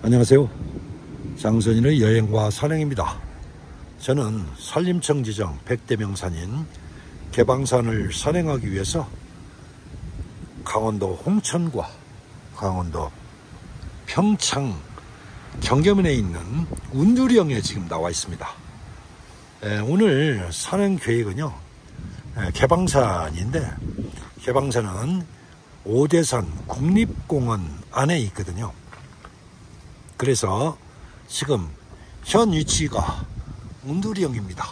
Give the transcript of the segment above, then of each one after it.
안녕하세요. 장선인의 여행과 산행입니다. 저는 산림청 지정 100대 명산인 개방산을 산행하기 위해서 강원도 홍천과 강원도 평창 경계면에 있는 운두령에 지금 나와 있습니다. 오늘 산행 계획은요, 개방산인데, 개방산은 오대산 국립공원 안에 있거든요. 그래서 지금 현 위치가 운두령입니다.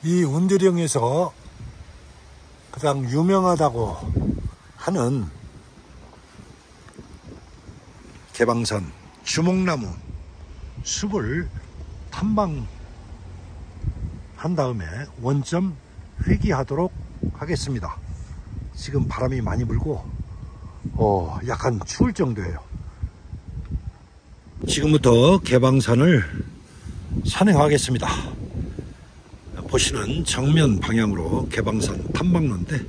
이 운두령에서 가장 유명하다고 하는 개방산 주목나무 숲을 탐방한 다음에 원점 회귀하도록 하겠습니다. 지금 바람이 많이 불고 약간 추울 정도예요. 지금부터 개방산을 산행하겠습니다. 보시는 정면 방향으로 개방산 탐방로인데,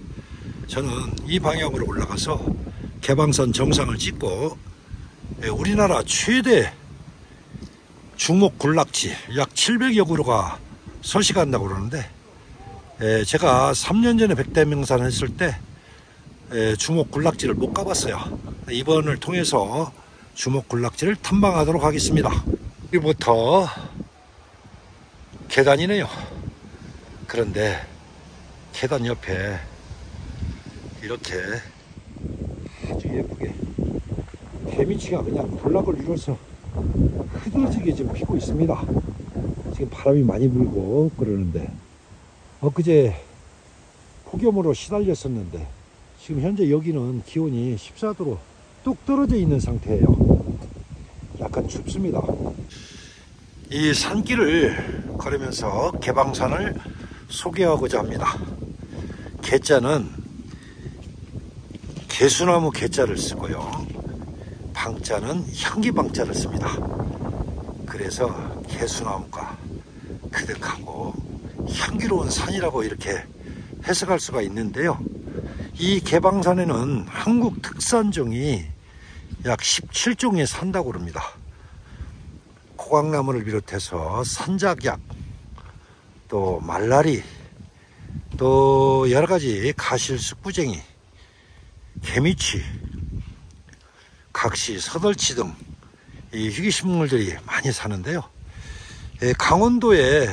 저는 이 방향으로 올라가서 개방산 정상을 찍고 우리나라 최대 주목 군락지 약 700여 그루가 서식한다고 그러는데, 제가 3년 전에 백대명산 했을 때 주목 군락지를 못 가봤어요. 이번을 통해서 주목 군락지를 탐방하도록 하겠습니다. 여기부터 계단이네요. 그런데 계단 옆에 이렇게 아주 예쁘게 개미치가 그냥 군락을 이뤄서 흐드러지게 지금 피고 있습니다. 지금 바람이 많이 불고 그러는데, 엊그제 폭염으로 시달렸었는데 지금 현재 여기는 기온이 14도로 뚝 떨어져 있는 상태예요. 약간 춥습니다. 이 산길을 걸으면서 개방산을 소개하고자 합니다. 개자는 개수나무 개자를 쓰고요, 방자는 향기방자를 씁니다. 그래서 개수나무가 그득하고 향기로운 산이라고 이렇게 해석할 수가 있는데요, 이 개방산에는 한국 특산종이 약 17종에 산다고 합니다. 고강나무를 비롯해서 산작약, 또 말라리, 또 여러가지 가실숙부쟁이, 개미치, 각시, 서덜치 등 이 희귀식물들이 많이 사는데요, 강원도에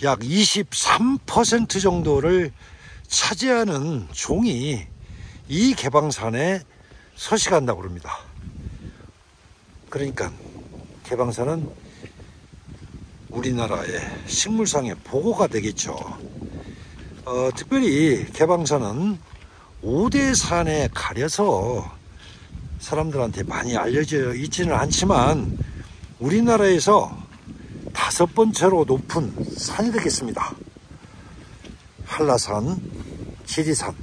약 23% 정도를 차지하는 종이 이 개방산에 서식한다고 합니다. 그러니까 개방산은 우리나라의 식물상의 보고가 되겠죠. 특별히 개방산은 5대 산에 가려서 사람들한테 많이 알려져 있지는 않지만 우리나라에서 5번째로 높은 산이 되겠습니다. 한라산, 지리산,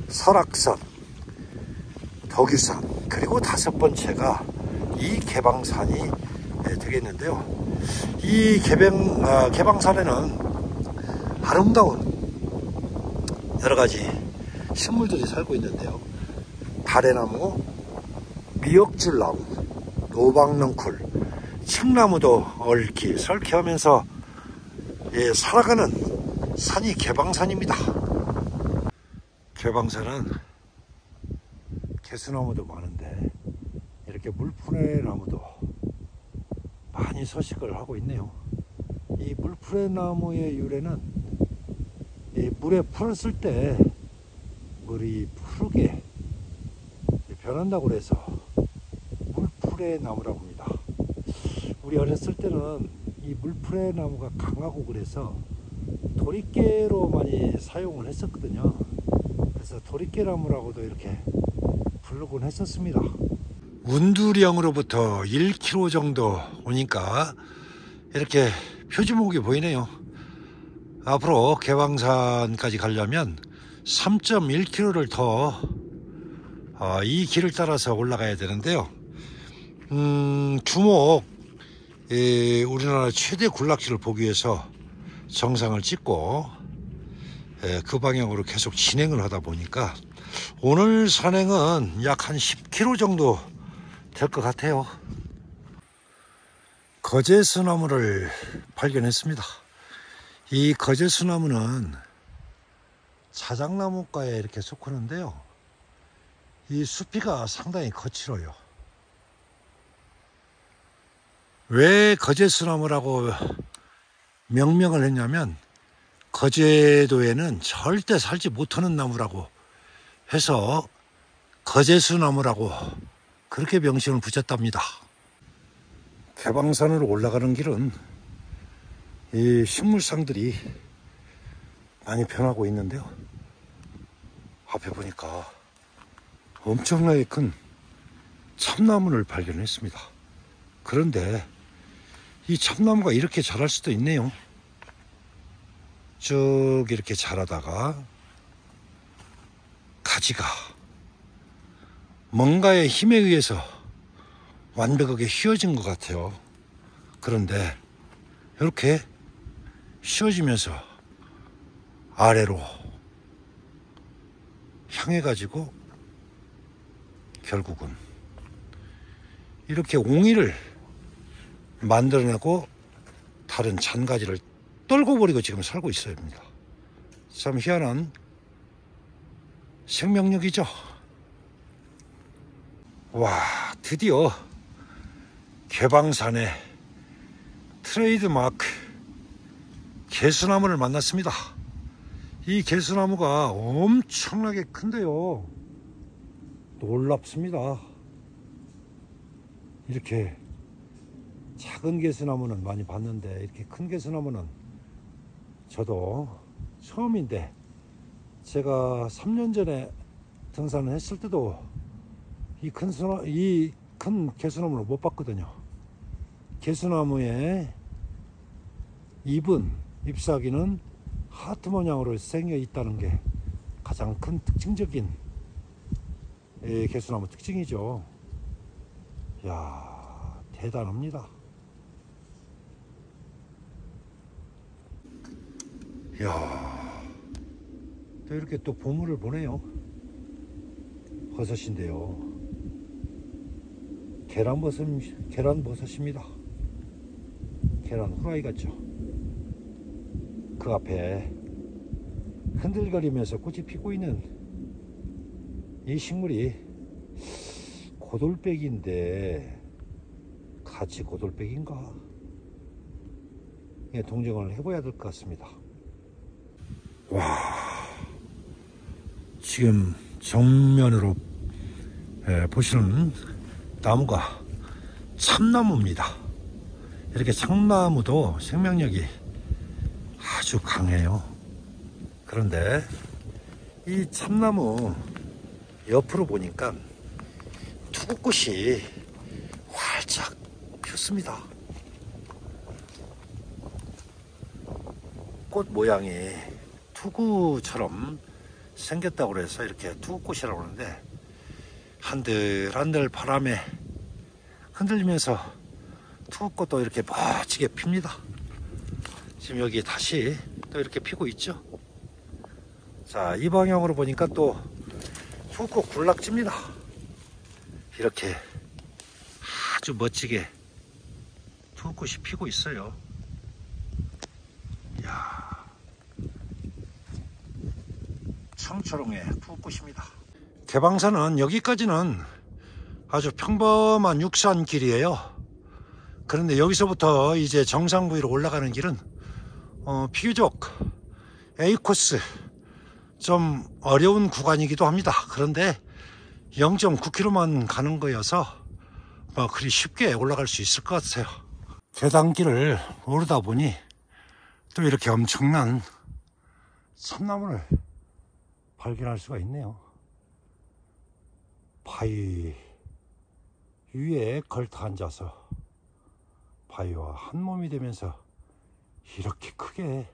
설악산, 덕유산, 그리고 5번째가 이 개방산이 되겠는데요. 이 개방산에는 아름다운 여러가지 식물들이 살고 있는데요, 다래나무, 미역줄나무, 노박넝쿨, 칡나무도 얽히 설키하면서 살아가는 산이 개방산입니다. 개방산은 개수나무도 많은데 이렇게 물푸레나무도 많이 서식을 하고 있네요. 이 물푸레나무의 유래는 이 물에 풀었을 때 물이 푸르게 변한다고 해서 물푸레나무라고 합니다. 우리 어렸을 때는 이 물푸레나무가 강하고 그래서 도리깨로 많이 사용을 했었거든요. 그래서 도리깨나무라고도 이렇게 부르곤 했었습니다. 운두령으로부터 1km 정도 오니까 이렇게 표지목이 보이네요. 앞으로 개방산까지 가려면 3.1km를 더 이 길을 따라서 올라가야 되는데요, 주목 우리나라 최대 군락지를 보기 위해서 정상을 찍고 그 방향으로 계속 진행을 하다 보니까 오늘 산행은 약 한 10km 정도 될 것 같아요. 거제수나무를 발견했습니다. 이 거제수나무는 자작나무과에 이렇게 속하는데요. 이 수피가 상당히 거칠어요. 왜 거제수나무라고 명명을 했냐면 거제도에는 절대 살지 못하는 나무라고 해서 거제수나무라고 그렇게 명칭을 붙였답니다. 개방산으로 올라가는 길은 이 식물상들이 많이 변하고 있는데요. 앞에 보니까 엄청나게 큰 참나무를 발견했습니다. 그런데 이 참나무가 이렇게 자랄 수도 있네요. 쭉 이렇게 자라다가 가지가 뭔가의 힘에 의해서 완벽하게 휘어진 것 같아요. 그런데 이렇게 휘어지면서 아래로 향해 가지고 결국은 이렇게 옹이를 만들어내고 다른 잔가지를 떨고 버리고 지금 살고 있어야 합니다. 참 희한한 생명력이죠. 와, 드디어 개방산의 트레이드마크 개수나무를 만났습니다. 이 개수나무가 엄청나게 큰데요. 놀랍습니다. 이렇게 작은 개수나무는 많이 봤는데 이렇게 큰 개수나무는 저도 처음인데, 제가 3년 전에 등산을 했을 때도 이 큰 개수나무를 못 봤거든요. 개수나무의 잎사귀는 하트 모양으로 생겨 있다는 게 가장 큰 특징적인 개수나무 특징이죠. 이야, 대단합니다. 이야, 또 이렇게 또 보물을 보네요. 버섯인데요. 계란버섯입니다. 계란 후라이 같죠. 그 앞에 흔들거리면서 꽃이 피고 있는 이 식물이 고돌백인데 같이 고돌백인가? 예, 동정을 해봐야 될 것 같습니다. 와, 지금 정면으로 보시는 나무가 참나무입니다. 이렇게 참나무도 생명력이 아주 강해요. 그런데 이 참나무 옆으로 보니까 투구꽃이 활짝 폈습니다. 꽃 모양이 투구처럼 생겼다고 해서 이렇게 투구꽃이라고 하는데, 한들한들 바람에 흔들리면서 투구꽃도 이렇게 멋지게 핍니다. 지금 여기 다시 또 이렇게 피고 있죠. 자, 이 방향으로 보니까 또 투구꽃 군락지입니다. 이렇게 아주 멋지게 투구꽃이 피고 있어요. 이야, 청초롱의 투구꽃입니다. 개방산은 여기까지는 아주 평범한 육산길이에요. 그런데 여기서부터 이제 정상 부위로 올라가는 길은 비교적 A코스, 좀 어려운 구간이기도 합니다. 그런데 0.9km만 가는 거여서 그리 쉽게 올라갈 수 있을 것 같아요. 계단길을 오르다 보니 또 이렇게 엄청난 참나무를 발견할 수가 있네요. 바위 위에 걸터 앉아서 바위와 한 몸이 되면서 이렇게 크게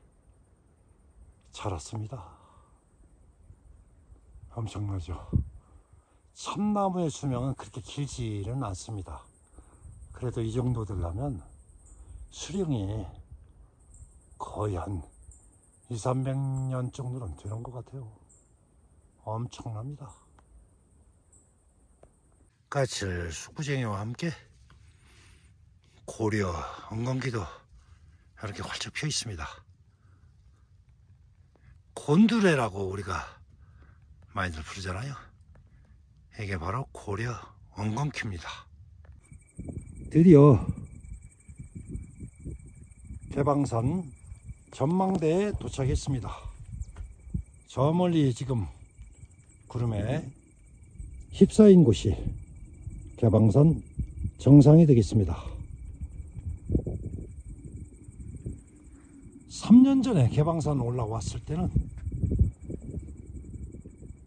자랐습니다. 엄청나죠? 참나무의 수명은 그렇게 길지는 않습니다. 그래도 이 정도 되려면 수령이 거의 한 200~300년 정도는 되는 것 같아요. 엄청납니다. 까칠 숙부쟁이와 함께 고려 엉겅퀴도 이렇게 활짝 펴 있습니다. 곤두레라고 우리가 많이들 부르잖아요. 이게 바로 고려 엉겅퀴입니다. 드디어 개방산 전망대에 도착했습니다. 저 멀리 지금 구름에 휩싸인 곳이 개방산 정상이 되겠습니다. 3년 전에 개방산 올라왔을 때는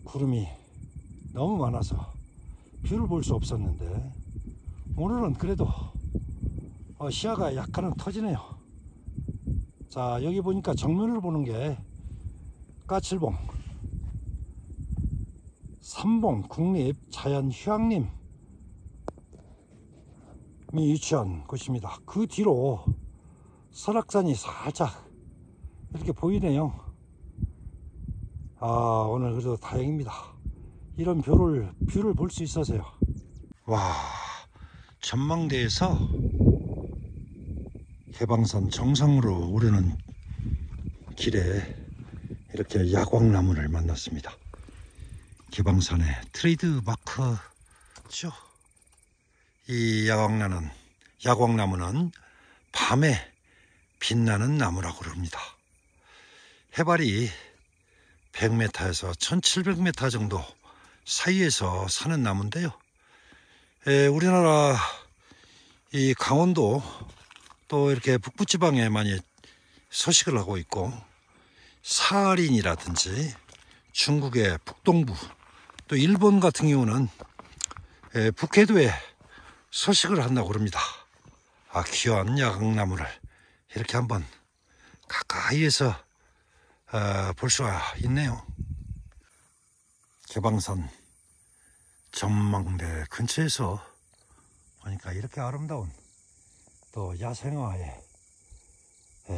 구름이 너무 많아서 뷰를 볼 수 없었는데 오늘은 그래도 시야가 약간은 터지네요. 자, 여기 보니까 정면을 보는 게 까칠봉 삼봉 국립 자연휴양림이 위치한 곳입니다. 그 뒤로 설악산이 살짝 이렇게 보이네요. 오늘 그래도 다행입니다. 이런 뷰를 볼 수 있어서요. 와, 전망대에서 개방산 정상으로 오르는 길에 이렇게 야광나무를 만났습니다. 개방산의 트레이드 마크죠. 이 야광나무는 밤에 빛나는 나무라고 그럽니다. 해발이 100m에서 1700m 정도 사이에서 사는 나무인데요. 우리나라 이 강원도 또 이렇게 북부지방에 많이 서식을 하고 있고, 사린이라든지 중국의 북동부, 또 일본 같은 경우는 북해도에 서식을 한다고 그럽니다. 귀한 야광나무를 이렇게 한번 가까이에서 볼 수가 있네요. 개방산 전망대 근처에서 보니까 이렇게 아름다운 또 야생화의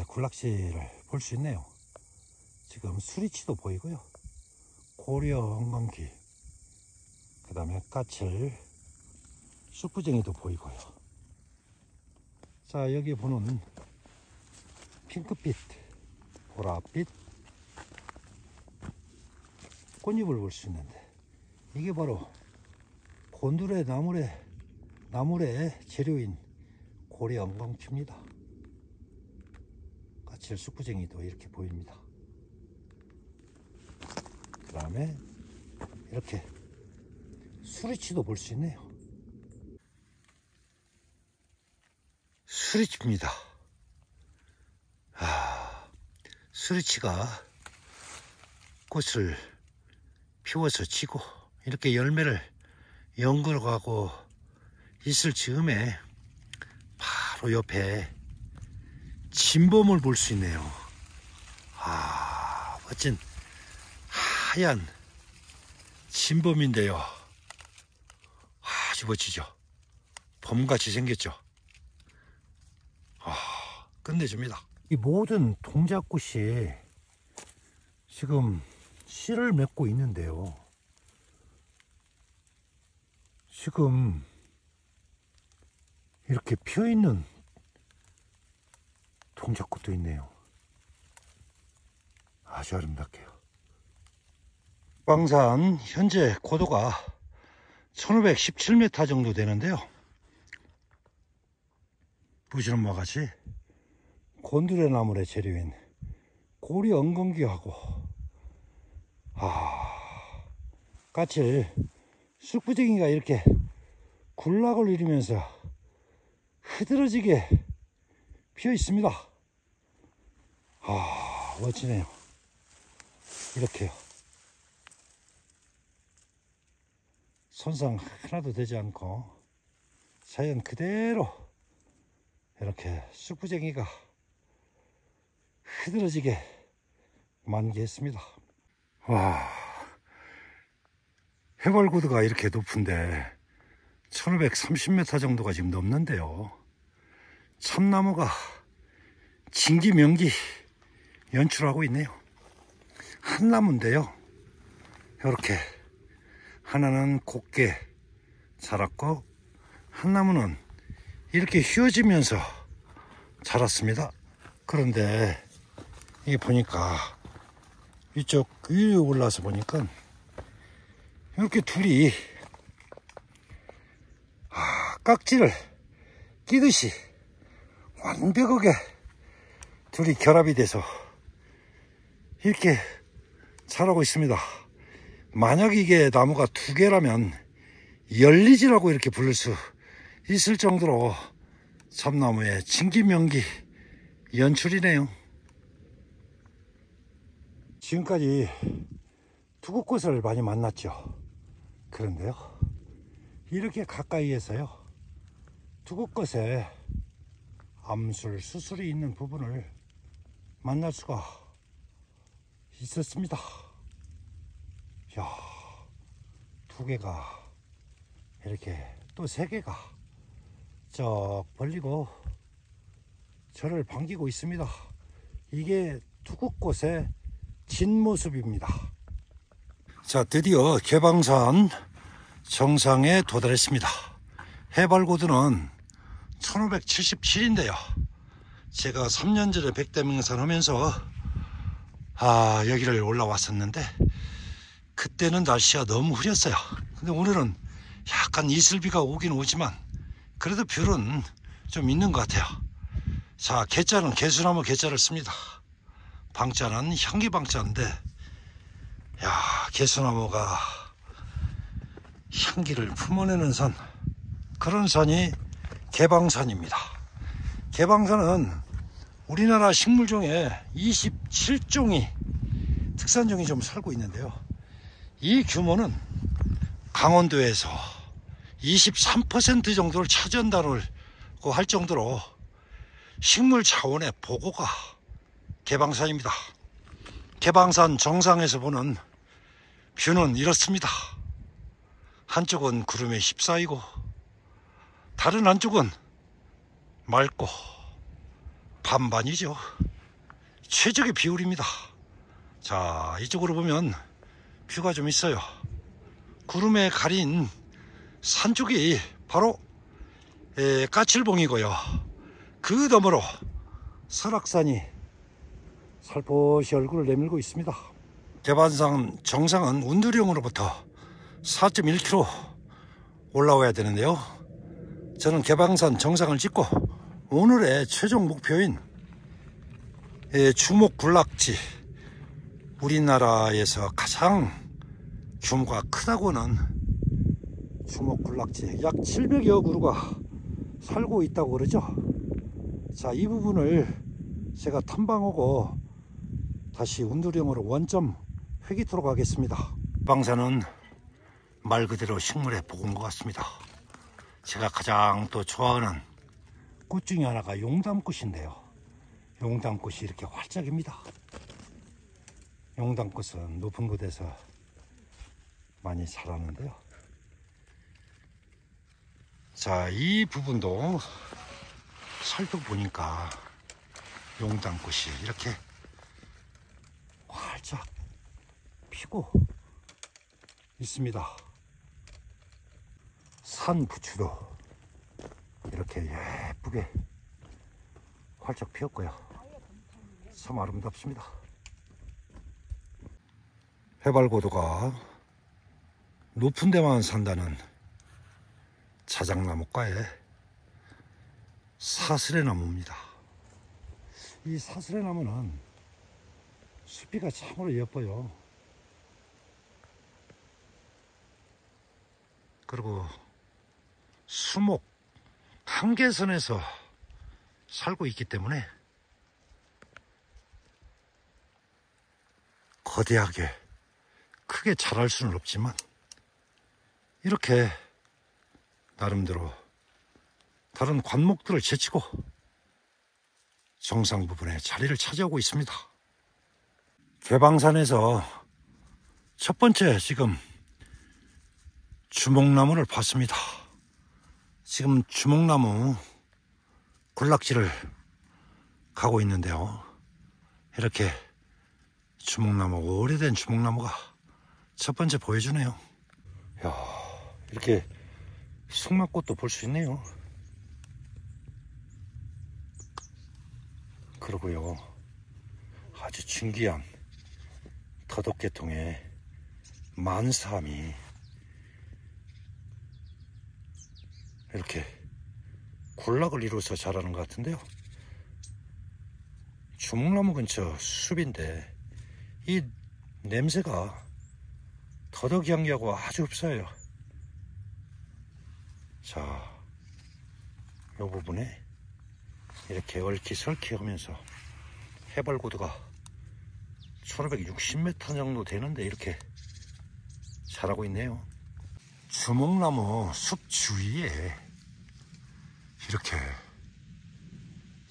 군락지를 볼 수 있네요. 지금 수리치도 보이고요. 고려 엉겅퀴, 그 다음에 까칠 숙부쟁이도 보이고요. 자, 여기 보는 핑크빛, 보랏빛 꽃잎을 볼 수 있는데, 이게 바로 곤두레 나물의 재료인 고려 엉겅퀴입니다. 까칠 숙부쟁이도 이렇게 보입니다. 그 다음에 이렇게 수리치도 볼 수 있네요. 수리치입니다. 수리치가 꽃을 피워서 지고 이렇게 열매를 연결하고 있을 즈음에 바로 옆에 진범을 볼 수 있네요. 멋진 하얀 진범인데요. 아주 멋지죠. 범같이 생겼죠. 끝내줍니다. 이 모든 동작꽃이 지금 씨를 맺고 있는데요. 지금 이렇게 피어있는 동작꽃도 있네요. 아주 아름답게요. 광산 현재 고도가 1517m 정도 되는데요. 보시는 바와 같이 곤두레 나물의 재료인 고려 엉겅퀴하고 까칠 숙부쟁이가 이렇게 군락을 이루면서 흐드러지게 피어 있습니다. 멋지네요. 이렇게요. 손상 하나도 되지 않고 자연 그대로 이렇게 숙부쟁이가 흐드러지게 만개했습니다. 해발고도가 이렇게 높은데 1530m 정도가 지금 넘는데요. 참나무가 진기명기 연출하고 있네요. 한 나무인데요. 이렇게 하나는 곱게 자랐고 한 나무는 이렇게 휘어지면서 자랐습니다. 그런데 이게 보니까 이쪽 위에 올라서 보니까 이렇게 둘이 깍지를 끼듯이 완벽하게 둘이 결합이 돼서 이렇게 자라고 있습니다. 만약 이게 나무가 두 개라면 열리지라고 이렇게 부를 수 있을 정도로 참나무의 진기명기 연출이네요. 지금까지 투구꽃을 많이 만났죠. 그런데요, 이렇게 가까이에서요 투구꽃의 암술, 수술이 있는 부분을 만날 수가 있었습니다. 야, 두 개가 이렇게 또 세 개가 쩍 벌리고 저를 반기고 있습니다. 이게 투구꽃의 진모습입니다. 자, 드디어 개방산 정상에 도달했습니다. 해발고도는 1577인데요. 제가 3년 전에 백대명산 하면서 여기를 올라왔었는데 그때는 날씨가 너무 흐렸어요. 근데 오늘은 약간 이슬비가 오긴 오지만 그래도 뷰는 좀 있는 것 같아요. 자, 개자는 개수나무 개자를 씁니다. 방자는 향기방자인데, 야, 개수나무가 향기를 품어내는 산, 그런 산이 개방산입니다. 개방산은 우리나라 식물 중에 27종이 특산종이 좀 살고 있는데요, 이 규모는 강원도에서 23% 정도를 차지한다고 할 정도로 식물 자원의 보고가 개방산입니다. 개방산 정상에서 보는 뷰는 이렇습니다. 한쪽은 구름에 휩싸이고 다른 한쪽은 맑고 반반이죠. 최적의 비율입니다. 자, 이쪽으로 보면 뷰가 좀 있어요. 구름에 가린 산 쪽이 바로 까칠봉이고요. 그 너머로 설악산이 살포시 얼굴을 내밀고 있습니다. 개방산 정상은 운두령으로부터 4.1km 올라와야 되는데요, 저는 개방산 정상을 찍고 오늘의 최종 목표인 주목군락지, 우리나라에서 가장 규모가 크다고는 주목군락지, 약 700여 그루가 살고 있다고 그러죠. 자, 이 부분을 제가 탐방하고 다시 운두령으로 원점 회귀토록 하겠습니다. 방산은 말 그대로 식물의 복인 것 같습니다. 제가 가장 또 좋아하는 꽃 중에 하나가 용담꽃인데요, 용담꽃이 이렇게 활짝입니다. 용담꽃은 높은 곳에서 많이 자라는데요. 자, 이 부분도 살펴보니까 용담꽃이 이렇게 활짝 피고 있습니다. 산 부추도 이렇게 예쁘게 활짝 피었고요. 참 아름답습니다. 해발고도가 높은 데만 산다는 자작나무과의 사슬의나무입니다. 이 사슬의나무는 숲이가 참으로 예뻐요. 그리고 수목 한계선에서 살고 있기 때문에 거대하게 크게 자랄 수는 없지만 이렇게 나름대로 다른 관목들을 제치고 정상 부분에 자리를 차지하고 있습니다. 개방산에서 첫 번째 지금 주목나무를 봤습니다. 지금 주목나무 군락지를 가고 있는데요, 이렇게 주목나무, 오래된 주목나무가 첫 번째 보여주네요. 야, 이렇게 송막꽃도 볼 수 있네요. 그리고요, 아주 진귀한 더덕계통의 만삼이 이렇게 군락을 이루어서 자라는 것 같은데요. 주목나무 근처 숲인데 이 냄새가 더덕 향기하고 아주 흡사해요. 자, 이 부분에 이렇게 얽히설키 하면서 해발 고도가 1560m 정도 되는데 이렇게 자라고 있네요. 주목나무 숲 주위에 이렇게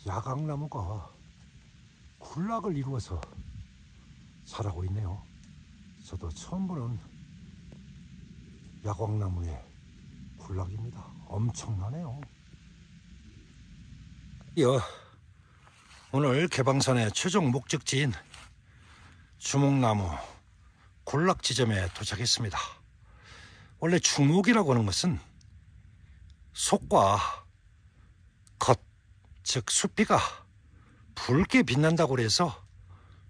야광나무가 군락을 이루어서 자라고 있네요. 저도 처음 보는 야광나무의 군락입니다. 엄청나네요. 오늘 개방선의 최종 목적지인 주목나무 군락 지점에 도착했습니다. 원래 주목이라고 하는 것은 속과 겉, 즉 숲이가 붉게 빛난다고 해서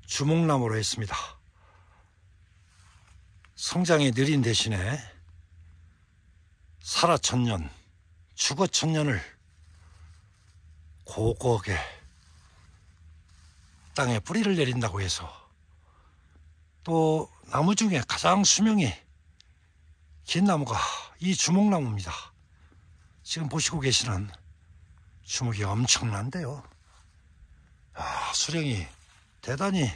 주목나무로 했습니다. 성장이 느린 대신에 살아 천년, 죽어 천년을 고고하게 땅에 뿌리를 내린다고 해서, 또 나무 중에 가장 수명이 긴 나무가 이 주목나무입니다. 지금 보시고 계시는 주목이 엄청난데요. 수령이 대단히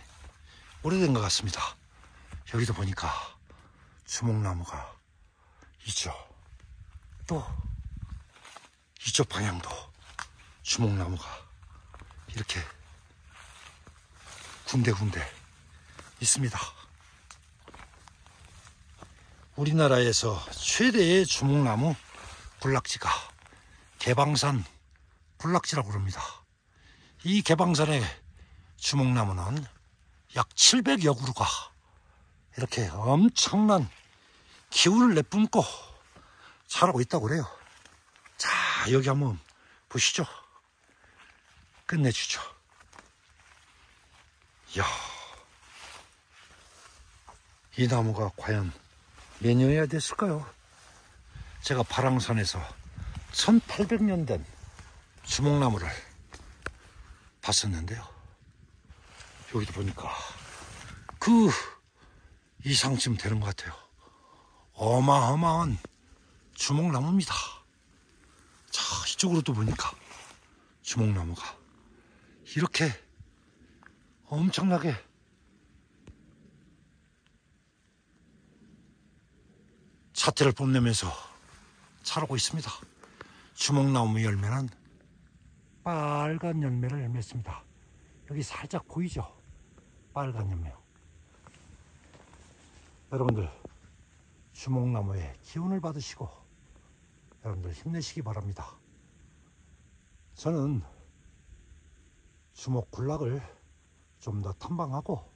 오래된 것 같습니다. 여기도 보니까 주목나무가 있죠. 또 이쪽 방향도 주목나무가 이렇게 군데군데 있습니다. 우리나라에서 최대의 주목나무 군락지가 개방산 군락지라고 그럽니다. 이 개방산의 주목나무는 약 700여 그루가 이렇게 엄청난 기운을 내뿜고 자라고 있다고 그래요. 자, 여기 한번 보시죠. 끝내주죠. 이야, 이 나무가 과연 몇 년이나 됐을까요? 제가 발왕산에서 1800년 된 주목나무를 봤었는데요. 여기도 보니까 그 이상쯤 되는 것 같아요. 어마어마한 주목나무입니다. 자, 이쪽으로도 보니까 주목나무가 이렇게 엄청나게 자태를 뽐내면서 자라고 있습니다. 주목나무 열매는 빨간 열매를 맺습니다. 여기 살짝 보이죠? 빨간 열매. 여러분들 주목나무의 기운을 받으시고 여러분들 힘내시기 바랍니다. 저는 주목 군락을 좀 더 탐방하고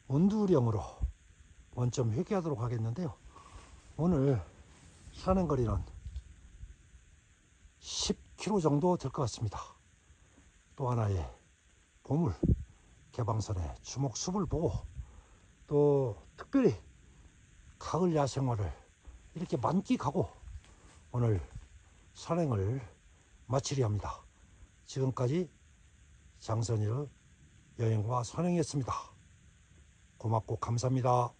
온두령으로 원점 회귀하도록 하겠는데요. 오늘 산행거리는 10km 정도 될 것 같습니다. 또 하나의 보물, 개방선의 주목숲을 보고 또 특별히 가을 야생화를 이렇게 만끽하고 오늘 산행을 마치려 합니다. 지금까지 장선일 여행과 산행이었습니다. 고맙고 감사합니다.